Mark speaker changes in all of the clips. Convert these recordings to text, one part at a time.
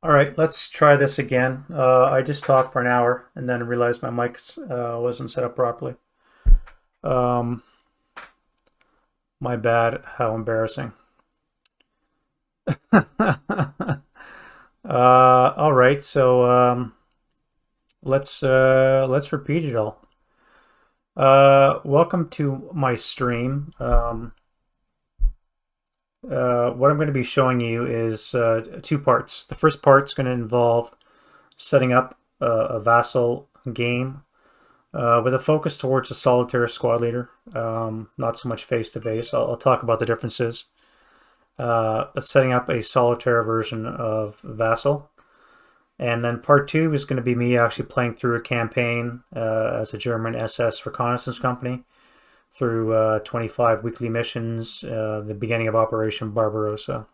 Speaker 1: All right, let's try this again. I just talked for an hour and then realized my mic wasn't set up properly. Um, my bad. How embarrassing. All right, so let's repeat it all. Welcome to my stream. What I'm going to be showing you is two parts. The first part's going to involve setting up a Vassal game with a focus towards a solitaire squad leader, not so much face to face. I'll talk about the differences. But setting up a solitaire version of Vassal. And then part two is going to be me actually playing through a campaign as a German SS reconnaissance company through 25 weekly missions, the beginning of Operation Barbarossa.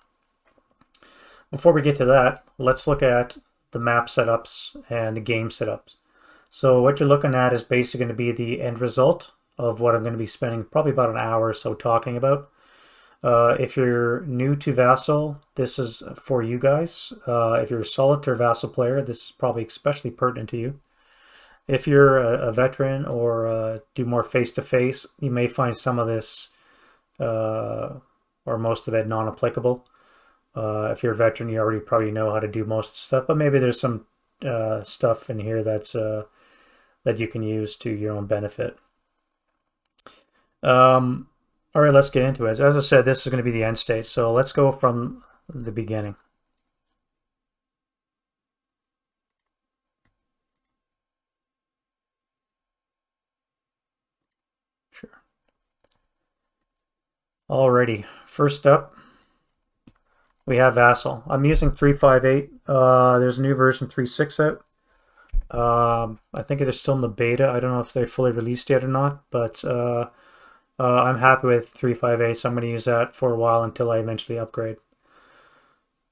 Speaker 1: Before we get to that, let's look at the map setups and the game setups. So what you're looking at is basically going to be the end result of what I'm going to be spending probably about an hour or so talking about. If you're new to Vassal, this is for you guys. If you're a solitaire Vassal player, this is probably especially pertinent to you. If you're a veteran or do more face-to-face, you may find some of this or most of it non-applicable. If you're a veteran, you already probably know how to do most of the stuff, but maybe there's some stuff in here that's that you can use to your own benefit. All right, let's get into it. As I said, this is going to be the end state, so let's go from the beginning. Sure. Alrighty, first up, we have Vassal. I'm using 3.5.8. There's a new version 3.6 out. I think they're still in the beta. I don't know if they're fully released yet or not, but I'm happy with 3.5.8, so I'm going to use that for a while until I eventually upgrade.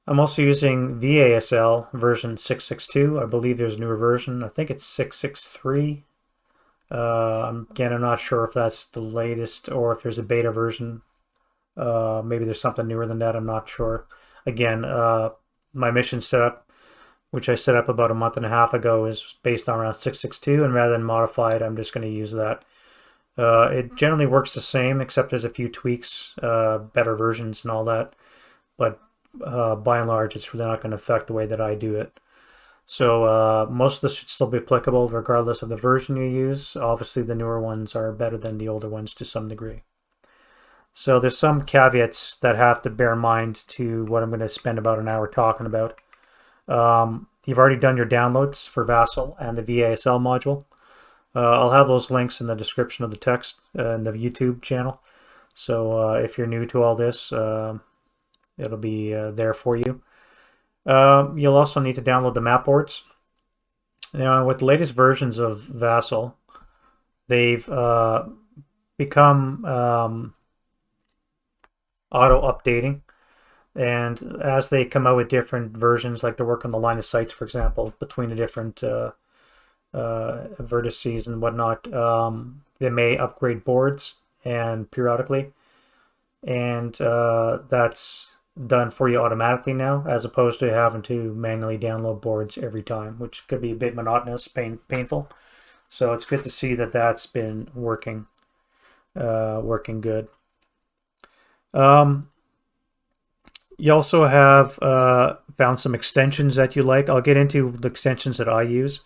Speaker 1: I'm also using VASL version 6.6.2. I believe there's a newer version. I think it's 6.6.3. Again, I'm not sure if that's the latest or if there's a beta version. Maybe there's something newer than that. I'm not sure. Again, my mission setup, which I set up about a month and a half ago, is based on around 6.6.2, and rather than modify it, I'm just going to use that. It generally works the same, except there's a few tweaks, better versions and all that. But by and large, it's really not going to affect the way that I do it. So most of this should still be applicable regardless of the version you use. Obviously, the newer ones are better than the older ones to some degree. So there's some caveats that have to bear in mind to what I'm going to spend about an hour talking about. You've already done your downloads for Vassal and the VASL module. I'll have those links in the description of the text in the YouTube channel. So if you're new to all this, it'll be there for you. You'll also need to download the map boards. Now, with the latest versions of Vassal, they've become auto-updating. And as they come out with different versions, like they're working on the line of sights, for example, between the different vertices and whatnot, they may upgrade boards and periodically, and that's done for you automatically now, as opposed to having to manually download boards every time, which could be a bit monotonous, painful. So it's good to see that that's been working good. You also have found some extensions that you like. I'll get into the extensions that I use,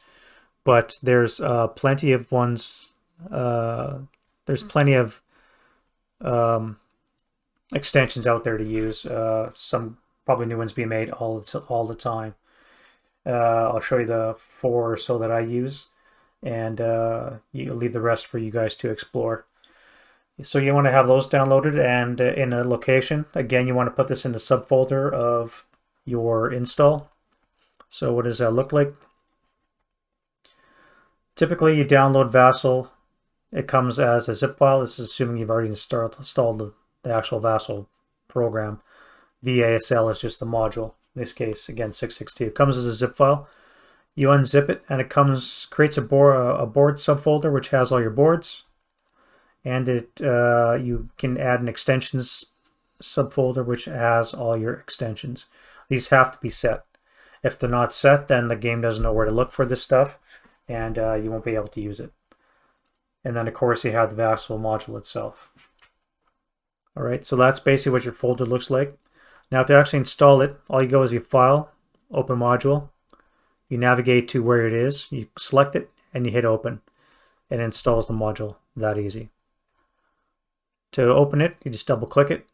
Speaker 1: but there's plenty of ones. There's plenty of extensions out there to use. Some probably new ones being made all the time. I'll show you the 4 or so that I use, and you leave the rest for you guys to explore. So you want to have those downloaded and in a location. Again, you want to put this in the subfolder of your install. So what does that look like? Typically, you download Vassal. It comes as a zip file. This is assuming you've already installed the actual Vassal program. VASL is just the module. In this case, again, 6.6.2. It comes as a zip file. You unzip it, and it creates a board subfolder which has all your boards. And you can add an extensions subfolder which has all your extensions. These have to be set. If they're not set, then the game doesn't know where to look for this stuff, and you won't be able to use it. And then, of course, you have the VASL module itself. All right, so that's basically what your folder looks like. Now, to actually install it, all you go is your File, Open Module. You navigate to where it is, you select it, and you hit Open. And it installs the module. That easy. To open it, you just double-click it.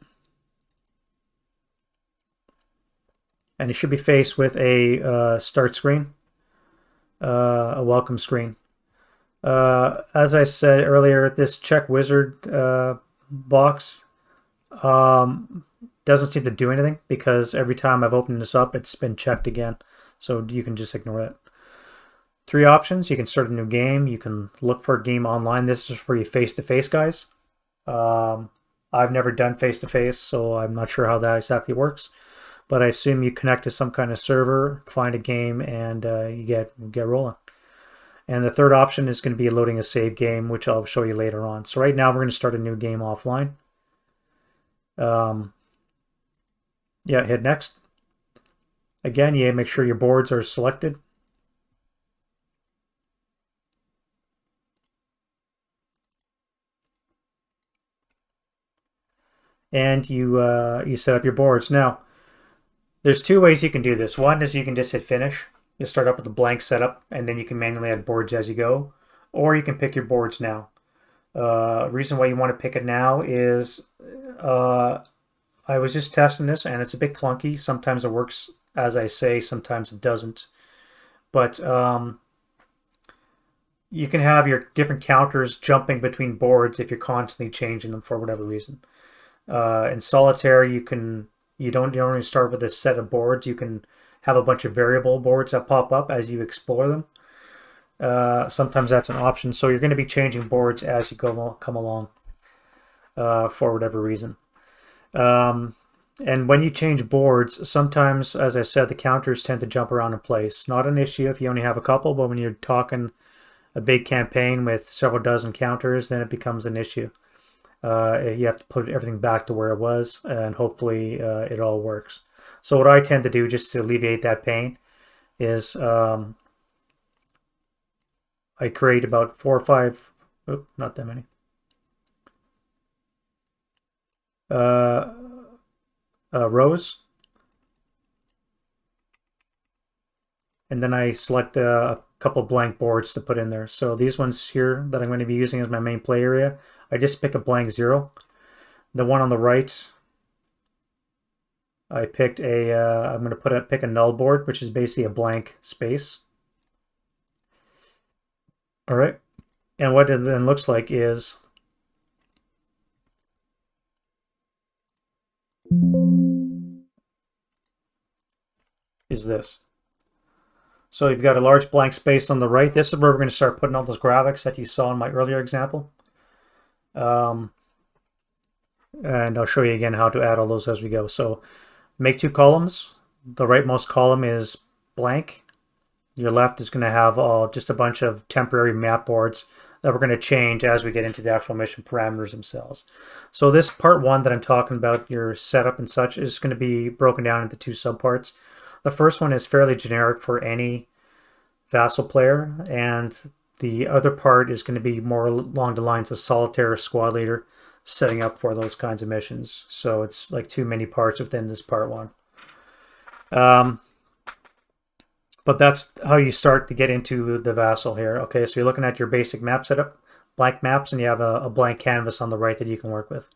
Speaker 1: And you should be faced with a start screen, a welcome screen. As I said earlier, this check wizard box doesn't seem to do anything because every time I've opened this up, it's been checked again. So you can just ignore it. 3 options. You can start a new game. You can look for a game online. This is for you face-to-face guys. I've never done face-to-face, so I'm not sure how that exactly works. But I assume you connect to some kind of server, find a game, and you get rolling. And the third option is going to be loading a save game, which I'll show you later on. So right now we're going to start a new game offline. Yeah, hit next. Again, you make sure your boards are selected. And you set up your boards. Now, there's 2 ways you can do this. One is you can just hit finish. You start up with a blank setup, and then you can manually add boards as you go. Or you can pick your boards now. Reason why you want to pick it now is I was just testing this, and it's a bit clunky. Sometimes it works as I say, sometimes it doesn't. But you can have your different counters jumping between boards if you're constantly changing them for whatever reason. In solitaire, you don't only start with a set of boards. You can have a bunch of variable boards that pop up as you explore them. Sometimes that's an option. So you're going to be changing boards as you come along for whatever reason. And when you change boards, sometimes, as I said, the counters tend to jump around in place. Not an issue if you only have a couple, but when you're talking a big campaign with several dozen counters, then it becomes an issue. You have to put everything back to where it was, and hopefully it all works. So what I tend to do, just to alleviate that pain, is I create about 4 or 5, not that many, rows, and then I select a couple blank boards to put in there. So these ones here that I'm going to be using as my main play area, I just pick a blank 0. The one on the right, I picked I'm going to pick a null board, which is basically a blank space. All right, and what it then looks like is this. So you've got a large blank space on the right. This is where we're going to start putting all those graphics that you saw in my earlier example. And I'll show you again how to add all those as we go. So make 2 columns. The rightmost column is blank. Your left is going to have just a bunch of temporary map boards that we're going to change as we get into the actual mission parameters themselves. So this part 1 that I'm talking about, your setup and such, is going to be broken down into 2 subparts. The first one is fairly generic for any Vassal player, and the other part is going to be more along the lines of solitaire squad leader, setting up for those kinds of missions. So it's like 2 mini parts within this part 1. But that's how you start to get into the Vassal here. Okay, so you're looking at your basic map setup, blank maps, and you have a blank canvas on the right that you can work with.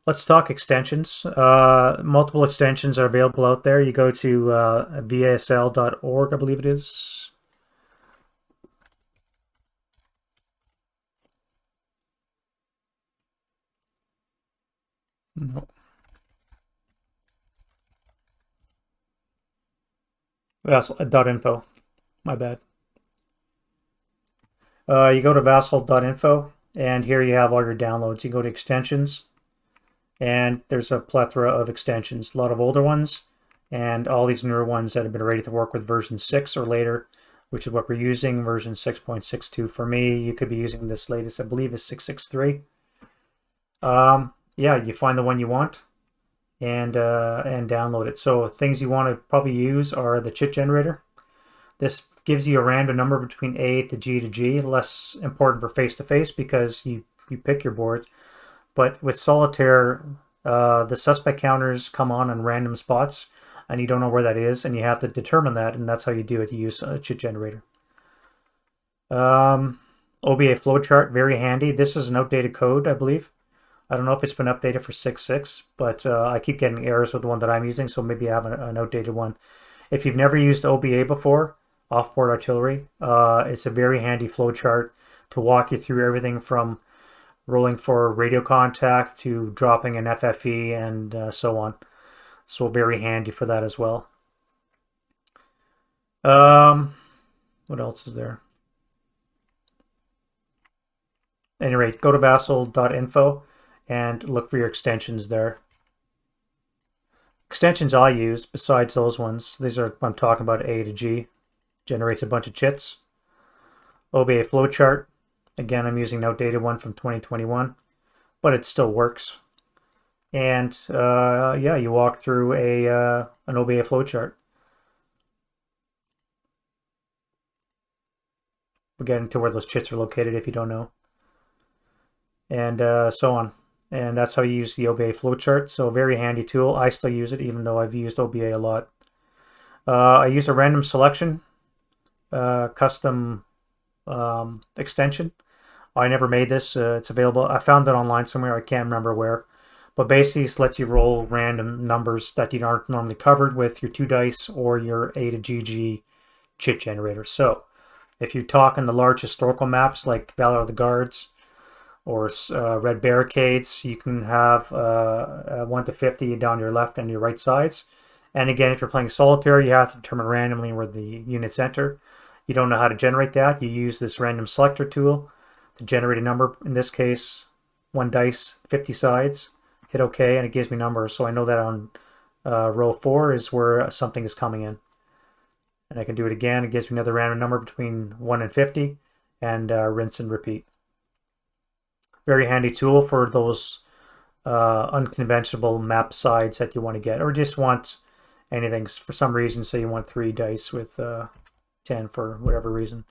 Speaker 1: Let's talk extensions. Multiple extensions are available out there. You go to VASL.org, I believe it is. No. Vassal.info. My bad. You go to vassal.info, and here you have all your downloads. You go to extensions, and there's a plethora of extensions. A lot of older ones, and all these newer ones that have been ready to work with version 6 or later, which is what we're using, version 6.62. For me, you could be using this latest, I believe, is 6.63. Yeah, you find the one you want, and download it. So things you want to probably use are the chit generator. This gives you a random number between A to G, less important for face-to-face because you pick your boards. But with solitaire, the suspect counters come on random spots, and you don't know where that is, and you have to determine that, and that's how you do it. You use a chit generator. OBA flowchart, very handy. This is an outdated code, I believe. I don't know if it's been updated for 6.6, but I keep getting errors with the one that I'm using, so maybe I have an outdated one. If you've never used OBA before, offboard artillery, it's a very handy flowchart to walk you through everything from rolling for radio contact to dropping an FFE and so on. So very handy for that as well. What else is there? At any rate, go to vasl.info and look for your extensions there. Extensions I use, besides those ones, these are I'm talking about A to G, generates a bunch of chits. OBA flowchart, again I'm using an outdated one from 2021, but it still works. And yeah, you walk through an OBA flowchart. We'll get into where those chits are located if you don't know. And so on. And that's how you use the OBA flowchart. So very handy tool. I still use it even though I've used OBA a lot. I use a random selection custom extension. I never made this. It's available. I found it online somewhere. I can't remember where. But basically, this lets you roll random numbers that you aren't normally covered with your 2 dice or your A to GG chit generator. So if you talk in the large historical maps like Valor of the Guards or Red Barricades, you can have 1 to 50 down your left and your right sides. And again, if you're playing solitaire, you have to determine randomly where the units enter. You don't know how to generate that. You use this random selector tool to generate a number. In this case, 1 dice, 50 sides. Hit OK, and it gives me numbers. So I know that on row 4 is where something is coming in. And I can do it again. It gives me another random number between 1 and 50, and rinse and repeat. Very handy tool for those unconventional map sides that you want to get, or just want anything for some reason. So you want 3 dice with 10 for whatever reason.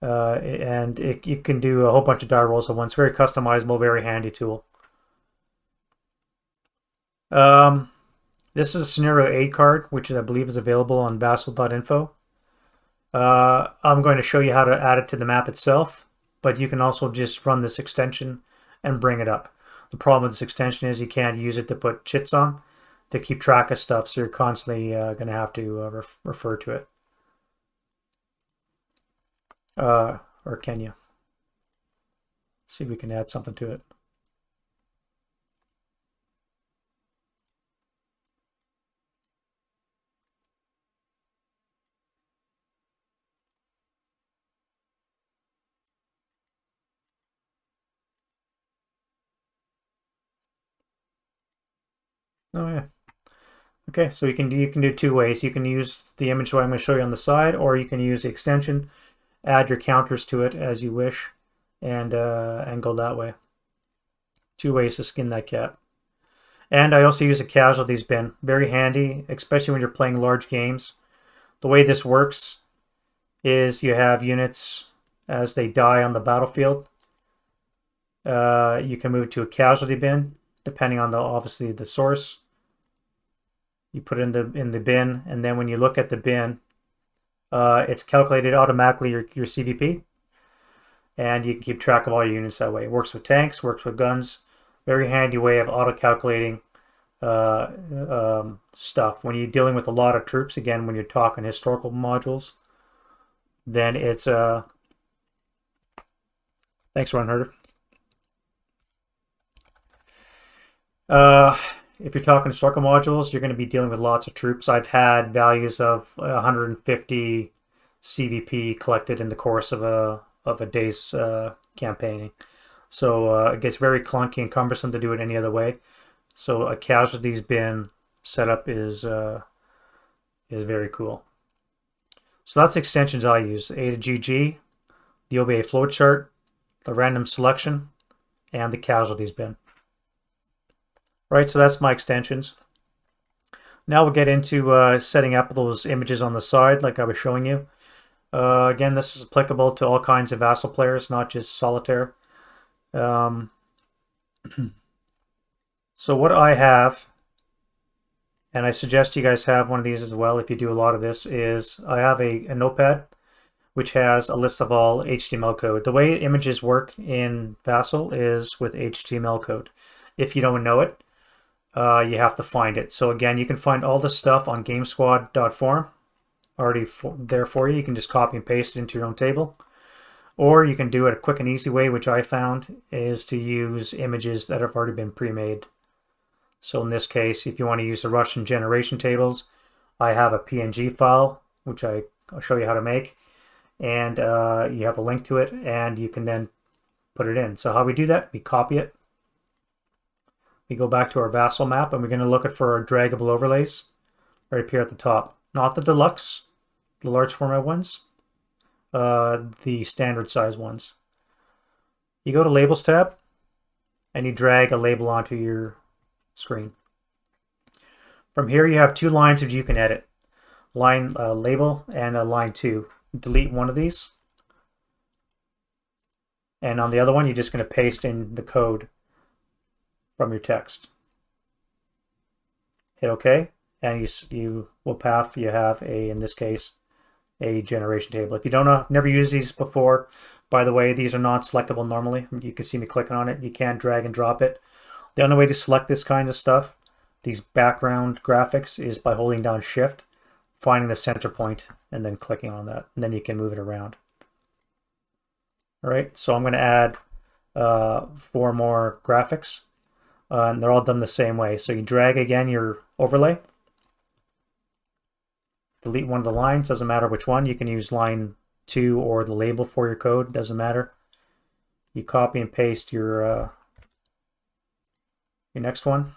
Speaker 1: And you can do a whole bunch of die rolls at once. Very customizable, very handy tool. This is a Scenario 8 card, which I believe is available on vasl.info. I'm going to show you how to add it to the map itself, but you can also just run this extension and bring it up. The problem with this extension is you can't use it to put chits on to keep track of stuff, so you're constantly going to have to refer to it. Or can you? Let's see if we can add something to it. Oh yeah. Okay, so you can do 2 ways. You can use the image that I'm going to show you on the side, or you can use the extension, add your counters to it as you wish, and go that way. 2 ways to skin that cat. And I also use a casualties bin. Very handy, especially when you're playing large games. The way this works is you have units as they die on the battlefield. You can move to a casualty bin, depending on obviously the source. You put it in the bin, and then when you look at the bin, it's calculated automatically your CVP, and you can keep track of all your units that way. It works with tanks, works with guns. Very handy way of auto-calculating stuff. When you're dealing with a lot of troops, again, when you're talking historical modules, then it's thanks, Ron Herder. If you're talking historical modules, you're going to be dealing with lots of troops. I've had values of 150 CVP collected in the course of a day's campaigning. So it gets very clunky and cumbersome to do it any other way. So a casualties bin setup is very cool. So that's the extensions I use: A to GG, the OBA flowchart, the random selection, and the casualties bin. Right, so that's my extensions. Now we'll get into setting up those images on the side like I was showing you. Again, this is applicable to all kinds of Vassal players, not just solitaire. So what I have, and I suggest you guys have one of these as well if you do a lot of this, is I have a notepad which has a list of all HTML code. The way images work in Vassal is with HTML code. If you don't know it, you have to find it. So again, you can find all this stuff on gamesquad.forum, already there for you. You can just copy and paste it into your own table. Or you can do it a quick and easy way, which I found, is to use images that have already been pre-made. So in this case, if you want to use the Russian generation tables, I have a PNG file, which I'll show you how to make. And you have a link to it, and you can then put it in. So how we do that, we copy it. We go back to our Vassal map, and we're going to look for our draggable overlays right up here at the top. Not the deluxe, the large format ones, the standard size ones. You go to Labels tab, and you drag a label onto your screen. From here, you have two lines that you can edit. Line label and a line 2. Delete one of these. And on the other one, you're just going to paste in the code from your text. Hit OK, and you will have in this case, a generation table. If you don't know, never used these before, by the way, these are not selectable normally. You can see me clicking on it. You can't drag and drop it. The only way to select this kind of stuff, these background graphics, is by holding down Shift, finding the center point, and then clicking on that. And then you can move it around. All right, so I'm going to add 4 more graphics. And they're all done the same way. So you drag again your overlay. Delete one of the lines, doesn't matter which one. You can use line 2 or the label for your code, doesn't matter. You copy and paste your next one.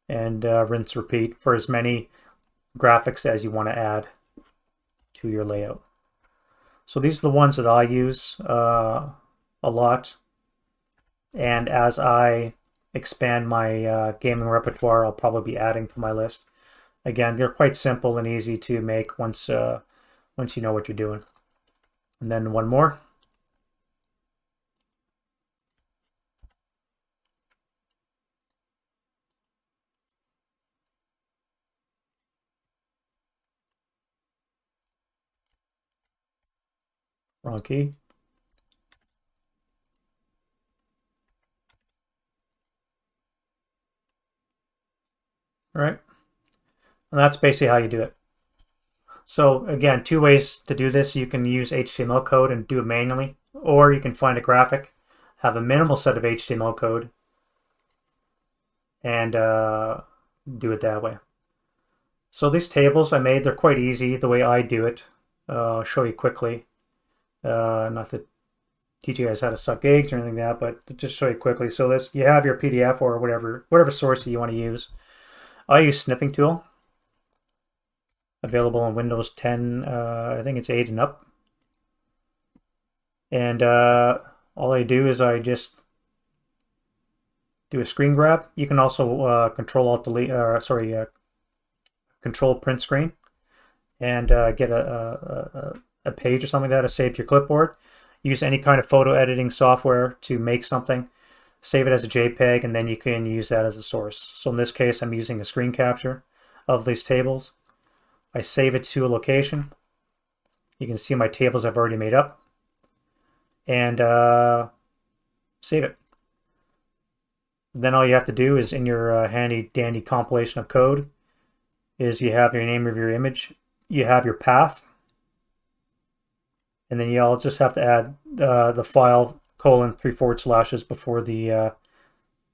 Speaker 1: And rinse repeat for as many graphics as you want to add to your layout. So these are the ones that I use a lot. And as I expand my gaming repertoire, I'll probably be adding to my list. Again, they're quite simple and easy to make once you know what you're doing. And then one more. Wrong key. All right. And that's basically how you do it. So again, 2 ways to do this. You can use HTML code and do it manually, or you can find a graphic, have a minimal set of HTML code, and do it that way. So these tables I made, they're quite easy the way I do it. I'll show you quickly. Not to teach you guys how to suck eggs or anything like that, but to just show you quickly. So this, you have your PDF or whatever source that you want to use. I use Snipping Tool, available on Windows 10, I think it's 8 and up. And all I do is I just do a screen grab. You can also Control Print Screen, and get a page or something like that to save to your clipboard. Use any kind of photo editing software to make something. Save it as a JPEG, and then you can use that as a source. So in this case, I'm using a screen capture of these tables. I save it to a location. You can see my tables I've already made up. And save it. Then all you have to do is, in your handy dandy compilation of code, is you have your name of your image, you have your path, and then you all just have to add the file : 3/4 before the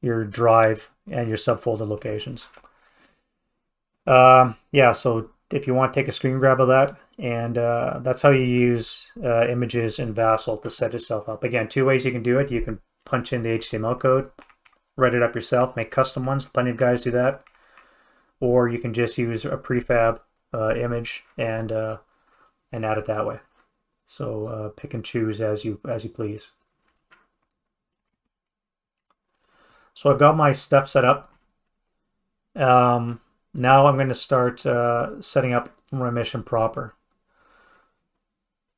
Speaker 1: your drive and your subfolder locations. Yeah, so if you want to take a screen grab of that, and that's how you use images in Vassal to set yourself up. Again, 2 ways you can do it. You can punch in the HTML code, write it up yourself, make custom ones. Plenty of guys do that. Or you can just use a prefab image and add it that way. So pick and choose as you please. So I've got my stuff set up. Now I'm going to start setting up my mission proper.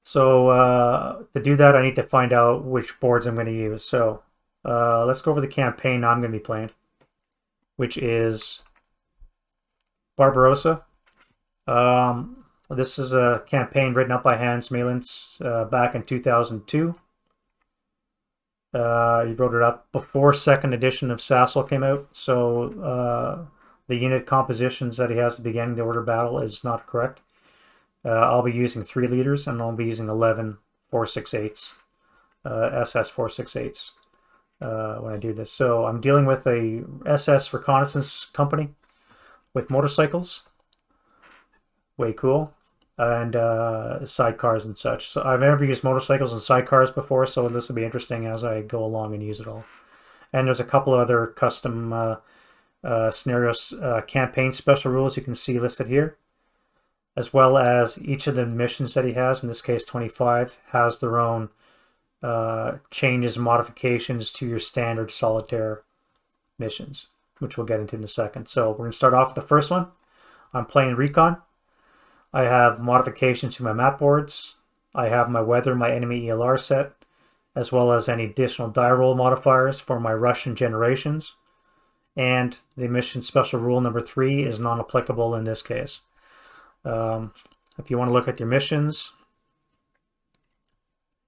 Speaker 1: So to do that, I need to find out which boards I'm going to use. So let's go over the campaign I'm going to be playing, which is Barbarossa. This is a campaign written up by Hans Malins back in 2002. He wrote it up before second edition of SASL came out, so the unit compositions that he has at the beginning of the order battle is not correct. I'll be using 3 leaders, and I'll be using 11 468s, SS 468s when I do this. So I'm dealing with a SS reconnaissance company with motorcycles. Way cool. And sidecars and such. So I've never used motorcycles and sidecars before, so this will be interesting as I go along and use it all. And there's a couple of other custom scenarios, campaign special rules you can see listed here, as well as each of the missions that he has. In this case, 25 has their own changes, modifications to your standard solitaire missions, which we'll get into in a second. So we're going to start off with the first one. I'm playing Recon. I have modifications to my map boards. I have my weather, my enemy ELR set, as well as any additional die roll modifiers for my Russian generations. And the mission special rule number 3 is non-applicable in this case. If you want to look at your missions,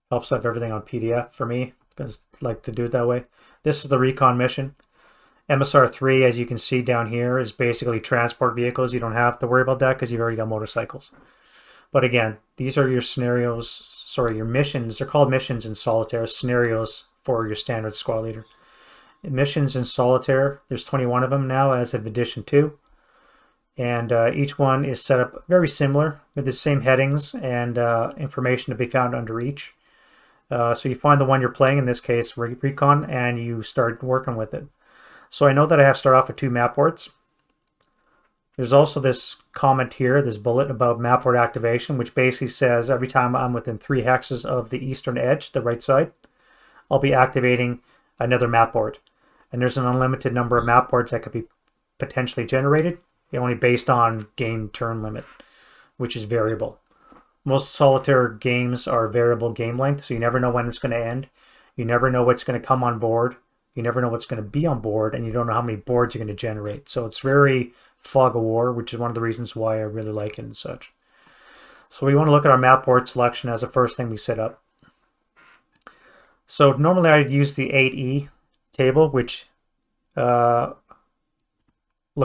Speaker 1: helps have everything on PDF for me, because I like to do it that way. This is the Recon mission. MSR 3, as you can see down here, is basically transport vehicles. You don't have to worry about that because you've already got motorcycles. But again, these are your scenarios, sorry, your missions. They're called missions in solitaire, scenarios for your standard squad leader. Missions in solitaire, there's 21 of them now as of edition 2. And each one is set up very similar with the same headings and information to be found under each. So you find the one you're playing, in this case Recon, and you start working with it. So I know that I have to start off with 2 map boards. There's also this comment here, this bullet about map board activation, which basically says every time I'm within 3 hexes of the eastern edge, the right side, I'll be activating another map board. And there's an unlimited number of map boards that could be potentially generated, only based on game turn limit, which is variable. Most solitaire games are variable game length, so you never know when it's going to end. You never know what's going to come on board. You never know what's going to be on board, and you don't know how many boards you're going to generate. So it's very fog of war, which is one of the reasons why I really like it and such. So we want to look at our map board selection as the first thing we set up. So normally I'd use the 8E table, which look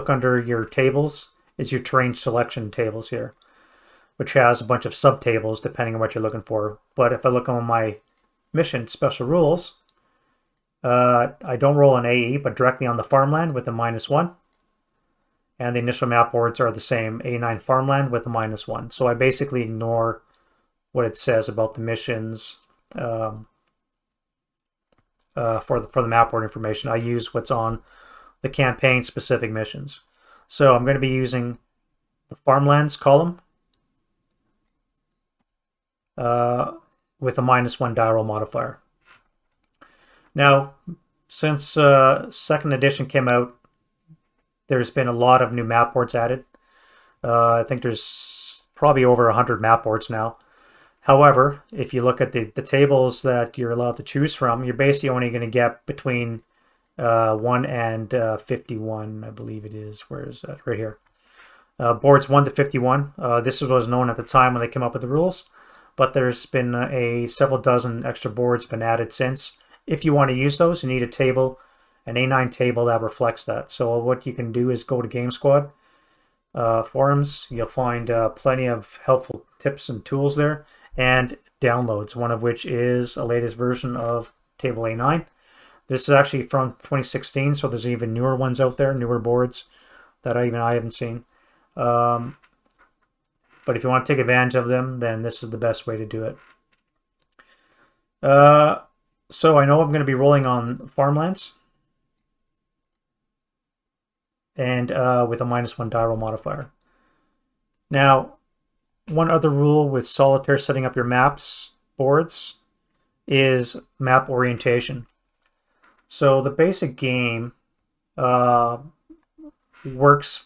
Speaker 1: under your tables is your terrain selection tables here, which has a bunch of subtables depending on what you're looking for. But if I look on my mission special rules, I don't roll an AE, but directly on the farmland with a -1. And the initial map boards are the same, A9 farmland with a -1. So I basically ignore what it says about the missions for the map board information. I use what's on the campaign specific missions. So I'm going to be using the farmlands column with a -1 die roll modifier. Now, since second edition came out, there's been a lot of new map boards added. I think there's probably over 100 map boards now. However, if you look at the tables that you're allowed to choose from, you're basically only going to get between 1 and 51, I believe it is. Where is that? Right here. Boards 1 to 51. This was known at the time when they came up with the rules, but there's been several dozen extra boards been added since. If you want to use those, you need a table, an A9 table that reflects that. So what you can do is go to Game Squad forums. You'll find plenty of helpful tips and tools there, and downloads, one of which is a latest version of Table A9. This is actually from 2016, so there's even newer ones out there, newer boards that I haven't seen. But if you want to take advantage of them, then this is the best way to do it. So I know I'm going to be rolling on farmlands and with a -1 die roll modifier. Now, one other rule with solitaire setting up your maps boards is map orientation. So the basic game works.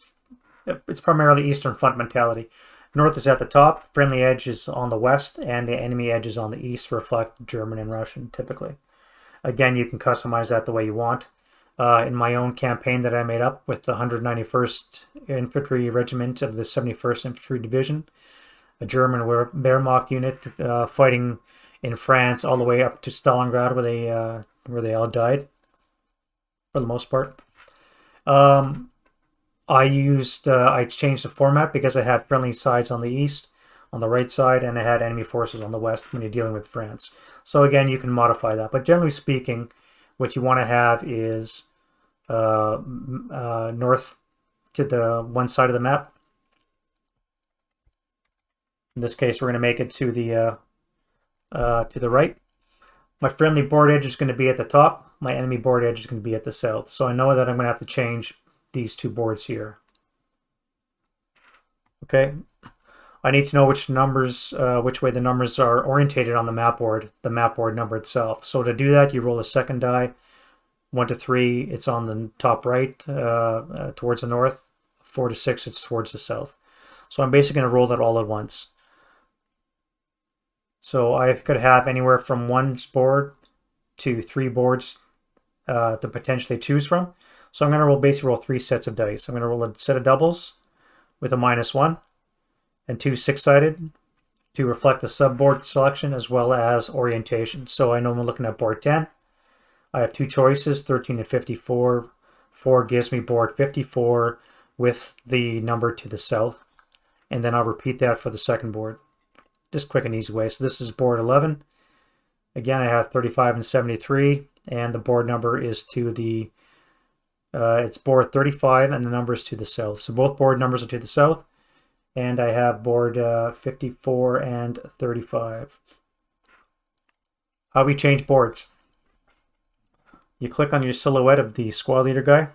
Speaker 1: It's primarily Eastern Front mentality. North is at the top, friendly edge is on the west, and the enemy edge is on the east to reflect German and Russian, typically. Again, you can customize that the way you want. In my own campaign that I made up with the 191st Infantry Regiment of the 71st Infantry Division, a German Wehrmacht unit fighting in France all the way up to Stalingrad, where they all died, for the most part. I changed the format because I had friendly sides on the east, on the right side, and I had enemy forces on the west when you're dealing with France. So again, you can modify that. But generally speaking, what you want to have is north to the one side of the map. In this case, we're going to make it to the right. My friendly board edge is going to be at the top. My enemy board edge is going to be at the south. So I know that I'm going to have to change these two boards here. Okay. I need to know which way the numbers are orientated on the map board number itself. So to do that, you roll a second die. 1 to 3, it's on the top right, towards the north. 4 to 6, it's towards the south. So I'm basically going to roll that all at once. So I could have anywhere from 1 board to 3 boards to potentially choose from. So I'm going to basically roll 3 sets of dice. I'm going to roll a set of doubles with a -1 and 2 6-sided to reflect the subboard selection as well as orientation. So I know I'm looking at board 10. I have 2 choices, 13 and 54. 4 gives me board 54 with the number to the south. And then I'll repeat that for the second board. Just quick and easy way. So this is board 11. Again, I have 35 and 73. And the board number is to the... it's board 35 and the number is to the south. So both board numbers are to the south. And I have board 54 and 35. How we change boards? You click on your silhouette of the squad leader guy.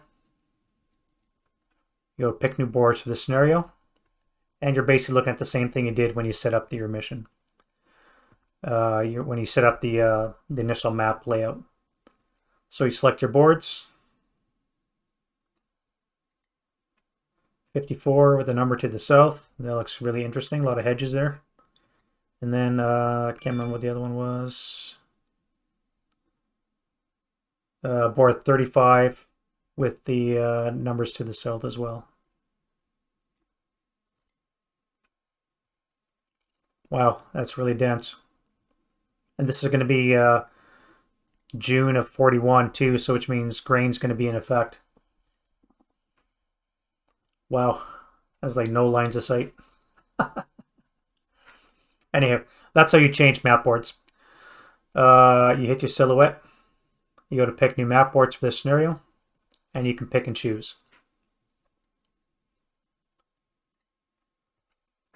Speaker 1: You'll pick new boards for the scenario. And you're basically looking at the same thing you did when you set up your mission. When you set up the initial map layout. So you select your boards. 54 with a number to the south. That looks really interesting. A lot of hedges there. And then I can't remember what the other one was. Board 35 with the numbers to the south as well. Wow, that's really dense. And this is going to be June of 41 too, so which means grain's going to be in effect. Wow, that's like no lines of sight. Anyhow, that's how you change map boards. You hit your silhouette. You go to pick new map boards for this scenario, and you can pick and choose.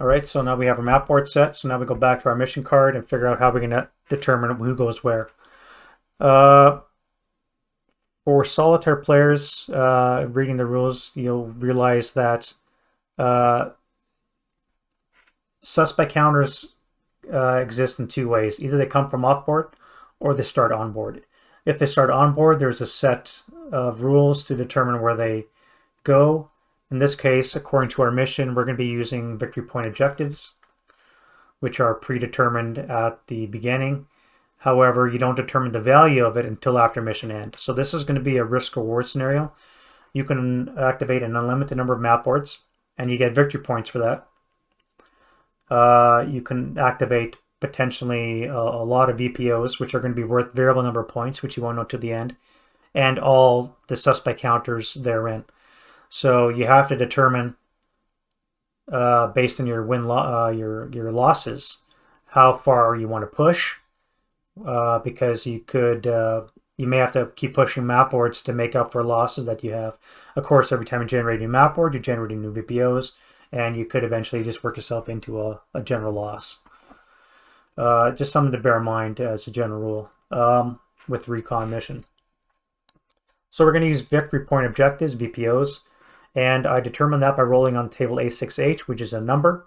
Speaker 1: All right, so now we have our map board set. So now we go back to our mission card and figure out how we're going to determine who goes where. For solitaire players, reading the rules, you'll realize that suspect counters exist in 2 ways. Either they come from off-board or they start on-board. If they start on board, there's a set of rules to determine where they go. In this case, according to our mission, we're going to be using victory point objectives, which are predetermined at the beginning. However, you don't determine the value of it until after mission end. So this is going to be a risk-reward scenario. You can activate an unlimited number of map boards, and you get victory points for that. You can activate potentially a lot of VPOs, which are going to be worth variable number of points, which you won't know to the end, and all the suspect counters therein. So you have to determine, based on your your losses, how far you want to push, because you may have to keep pushing map boards to make up for losses that you have. Of course, every time you generate a new map board, you're generating new VPOs, and you could eventually just work yourself into a general loss. Just something to bear in mind as a general rule with recon mission. So we're going to use victory point objectives, VPOs, and I determine that by rolling on table A6H, which is a number,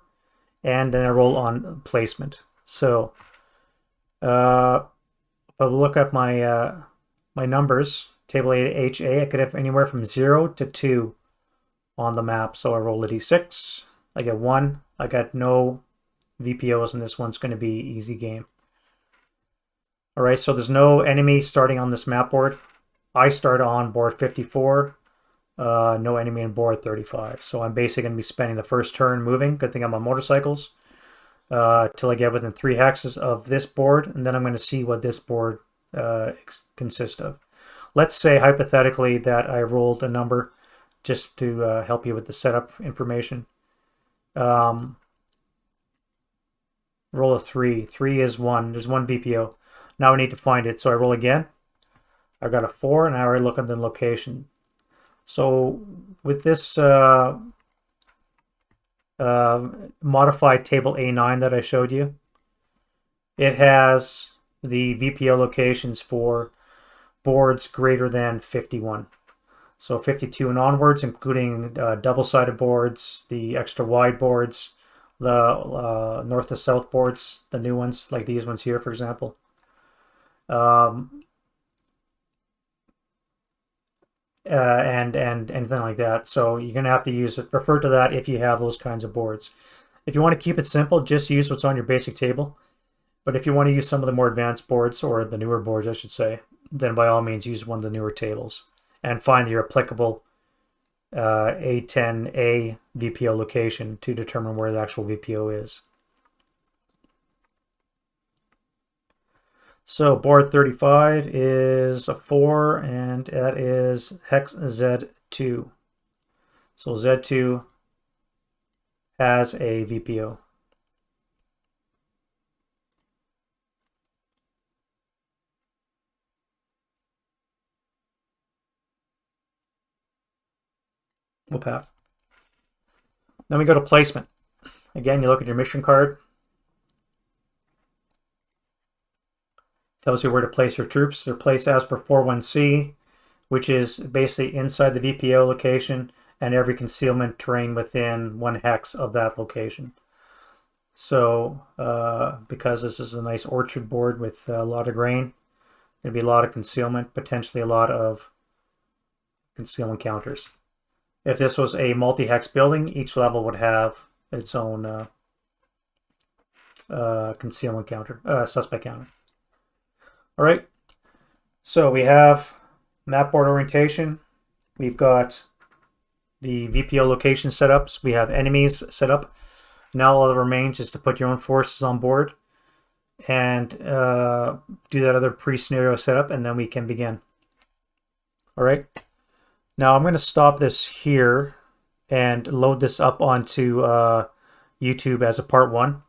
Speaker 1: and then I roll on placement. So if I look at my my numbers, Table HA, I could have anywhere from 0 to 2 on the map. So I roll a d6, I get 1. I got no VPOs, and this one's going to be easy game. All right, so there's no enemy starting on this map board. I start on board 54. No enemy on board 35. So I'm basically going to be spending the first turn moving. Good thing I'm on motorcycles. Till I get within 3 hexes of this board, and then I'm going to see what this board consists of. Let's say hypothetically that I rolled a number just to help you with the setup information. Roll a 3. 3 is 1. There's 1 VPO. Now I need to find it. So I roll again. I got a 4, and I already look at the location. So with this modified table A9 that I showed you, it has the VPO locations for boards greater than 51. So 52 and onwards, including double-sided boards, the extra wide boards, the north to south boards, the new ones, like these ones here, for example. And anything like that. So you're going to have to refer to that if you have those kinds of boards. If you want to keep it simple, just use what's on your basic table. But if you want to use some of the more advanced boards, or the newer boards, I should say, then by all means use one of the newer tables and find your applicable A10A VPO location to determine where the actual VPO is. So board 35 is a 4, and that is hex Z2. So Z2 has a VPO. Path. Then we go to placement. Again, you look at your mission card. Tells you where to place your troops. They're placed as per 41C, which is basically inside the VPO location and every concealment terrain within 1 hex of that location. So because this is a nice orchard board with a lot of grain, there'd be a lot of concealment, potentially a lot of concealment counters. If this was a multi-hex building, each level would have its own concealment counter, suspect counter. All right, so we have map board orientation. We've got the VPO location setups. We have enemies set up. Now all that remains is to put your own forces on board and do that other pre-scenario setup, and then we can begin. All right. Now I'm going to stop this here and load this up onto YouTube as a part 1.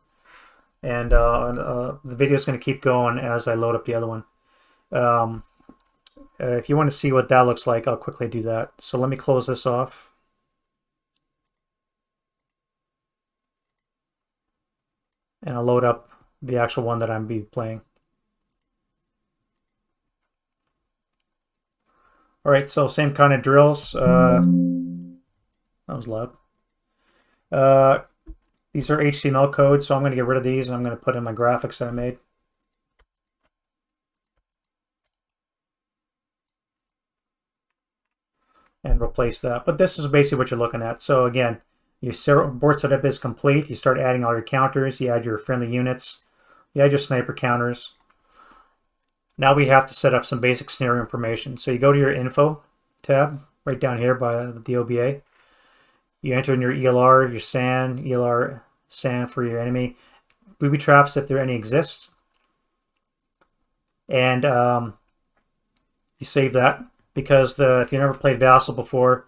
Speaker 1: And the video is going to keep going as I load up the other one. If you want to see what that looks like, I'll quickly do that. So let me close this off. And I'll load up the actual one that I'm be playing. All right, so same kind of drills. That was loud. These are HTML codes, so I'm going to get rid of these, and I'm going to put in my graphics that I made. And replace that. But this is basically what you're looking at. So again, your board setup is complete. You start adding all your counters. You add your friendly units. You add your sniper counters. Now we have to set up some basic scenario information. So you go to your info tab right down here by the OBA. You enter in your ELR, your SAN, ELR, SAN for your enemy. Booby traps if there any exist. And you save that, because if you never played Vassal before,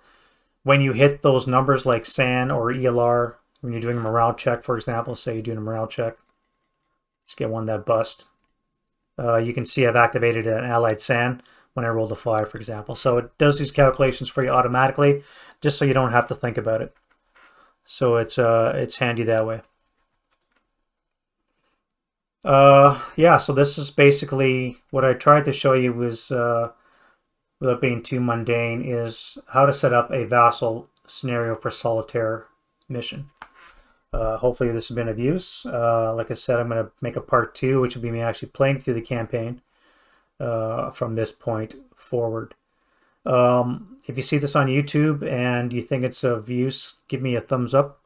Speaker 1: when you hit those numbers like SAN or ELR, when you're doing a morale check, for example, say you're doing a morale check, let's get one that bust. You can see I've activated an allied SAN when I rolled a 5, for example. So it does these calculations for you automatically, just so you don't have to think about it. So it's handy that way. Yeah, so this is basically what I tried to show you was, without being too mundane, is how to set up a Vassal scenario for solitaire mission. Hopefully this has been of use. Like I said, I'm going to make a part 2, which will be me actually playing through the campaign from this point forward. If you see this on YouTube and you think it's of use, give me a thumbs up.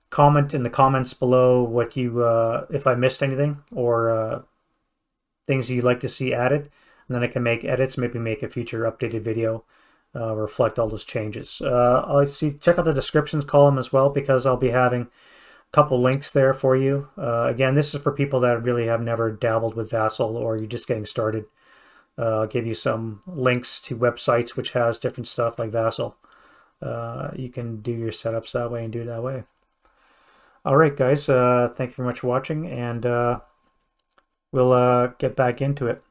Speaker 1: Comment in the comments below what you if I missed anything or things you'd like to see added, and then I can make edits, maybe make a future updated video reflect all those changes. Check out the descriptions column as well, because I'll be having a couple links there for you. Again, this is for people that really have never dabbled with Vassal or you're just getting started. I'll give you some links to websites which has different stuff like Vassal. You can do your setups that way and do it that way. All right, guys, thank you very much for watching, and we'll get back into it.